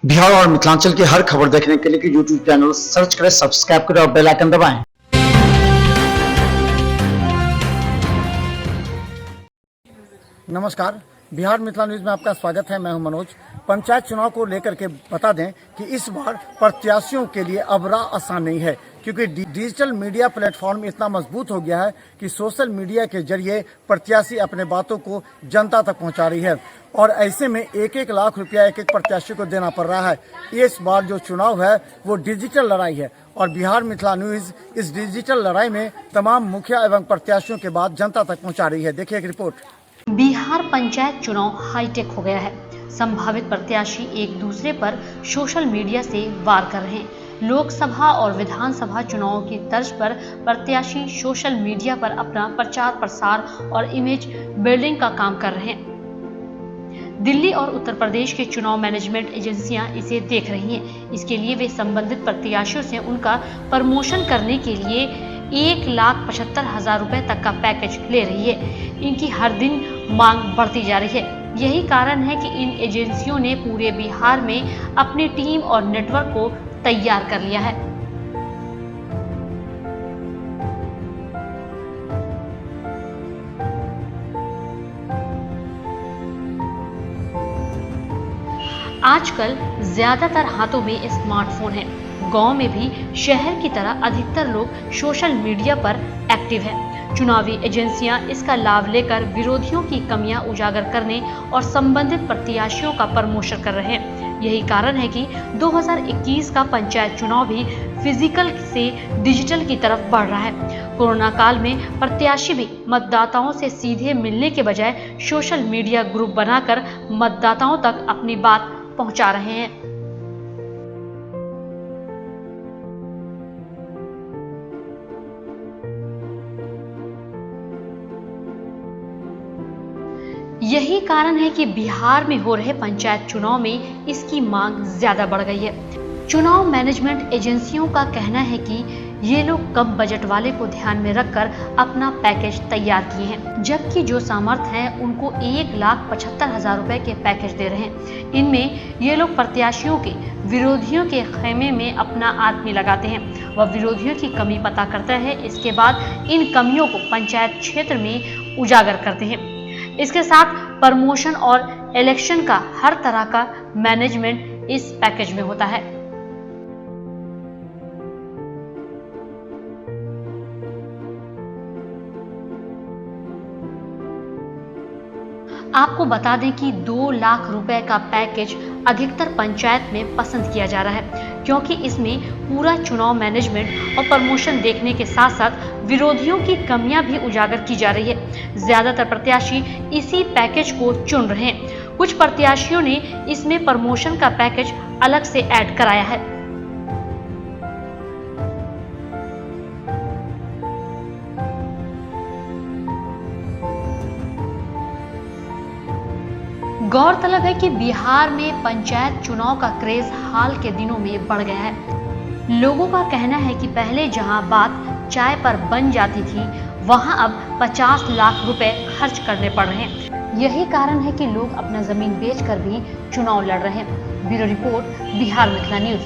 बिहार और मिथिलांचल की हर खबर देखने के लिए यूट्यूब चैनल सर्च करें, सब्सक्राइब करें और बेल आइकन दबाएं। नमस्कार, बिहार मिथिला न्यूज में आपका स्वागत है। मैं हूं मनोज। पंचायत चुनाव को लेकर के बता दें कि इस बार प्रत्याशियों के लिए अब राह आसान नहीं है, क्योंकि डिजिटल मीडिया प्लेटफॉर्म इतना मजबूत हो गया है कि सोशल मीडिया के जरिए प्रत्याशी अपने बातों को जनता तक पहुंचा रही है और ऐसे में 1-1 लाख रुपया एक प्रत्याशी को देना पड़ रहा है। इस बार जो चुनाव है वो डिजिटल लड़ाई है और बिहार मिथिला न्यूज इस डिजिटल लड़ाई में तमाम मुखिया एवं प्रत्याशियों के बाद जनता तक पहुँचा रही है। देखिए एक रिपोर्ट। बिहार पंचायत चुनाव हाईटेक हो गया है। संभावित प्रत्याशी एक दूसरे पर सोशल मीडिया से वार कर रहे हैं। लोकसभा और विधानसभा चुनावों की तर्ज पर प्रत्याशी सोशल मीडिया पर अपना प्रचार प्रसार और इमेज बिल्डिंग का काम कर रहे हैं। दिल्ली और उत्तर प्रदेश के चुनाव मैनेजमेंट एजेंसियां इसे देख रही हैं। इसके लिए वे संबंधित प्रत्याशियों से उनका प्रमोशन करने के लिए 1,75,000 रुपए तक का पैकेज ले रही है। इनकी हर दिन मांग बढ़ती जा रही है। यही कारण है कि इन एजेंसियों ने पूरे बिहार में अपनी टीम और नेटवर्क को तैयार कर लिया है। आजकल ज्यादातर हाथों में स्मार्टफोन है। गांव में भी शहर की तरह अधिकतर लोग सोशल मीडिया पर एक्टिव हैं। चुनावी एजेंसियां इसका लाभ लेकर विरोधियों की कमियां उजागर करने और संबंधित प्रत्याशियों का प्रमोशन कर रहे हैं। यही कारण है कि 2021 का पंचायत चुनाव भी फिजिकल से डिजिटल की तरफ बढ़ रहा है। कोरोना काल में प्रत्याशी भी मतदाताओं से सीधे मिलने के बजाय सोशल मीडिया ग्रुप बनाकर मतदाताओं तक अपनी बात पहुंचा रहे हैं। यही कारण है कि बिहार में हो रहे पंचायत चुनाव में इसकी मांग ज्यादा बढ़ गई है। चुनाव मैनेजमेंट एजेंसियों का कहना है कि ये लोग कम बजट वाले को ध्यान में रखकर अपना पैकेज तैयार किए हैं, जबकि जो सामर्थ्य हैं उनको 1,75,000 रुपए के पैकेज दे रहे हैं। इनमें ये लोग प्रत्याशियों के विरोधियों के खेमे में अपना आदमी लगाते हैं। वह विरोधियों की कमी पता करता है। इसके बाद इन कमियों को पंचायत क्षेत्र में उजागर करते हैं। इसके साथ प्रमोशन और इलेक्शन का हर तरह का मैनेजमेंट इस पैकेज में होता है। आपको बता दें कि 2 लाख रुपए का पैकेज अधिकतर पंचायत में पसंद किया जा रहा है, क्योंकि इसमें पूरा चुनाव मैनेजमेंट और प्रमोशन देखने के साथ साथ विरोधियों की कमियां भी उजागर की जा रही है। ज्यादातर प्रत्याशी इसी पैकेज को चुन रहे हैं। कुछ प्रत्याशियों ने इसमें प्रमोशन का पैकेज अलग से ऐड कराया है। गौरतलब है कि बिहार में पंचायत चुनाव का क्रेज हाल के दिनों में बढ़ गया है। लोगों का कहना है कि पहले जहां बात चाय पर बन जाती थी, वहां अब 50 लाख रुपए खर्च करने पड़ रहे हैं। यही कारण है कि लोग अपना जमीन बेचकर भी चुनाव लड़ रहे हैं। Bureau report, Bihar Mithila news.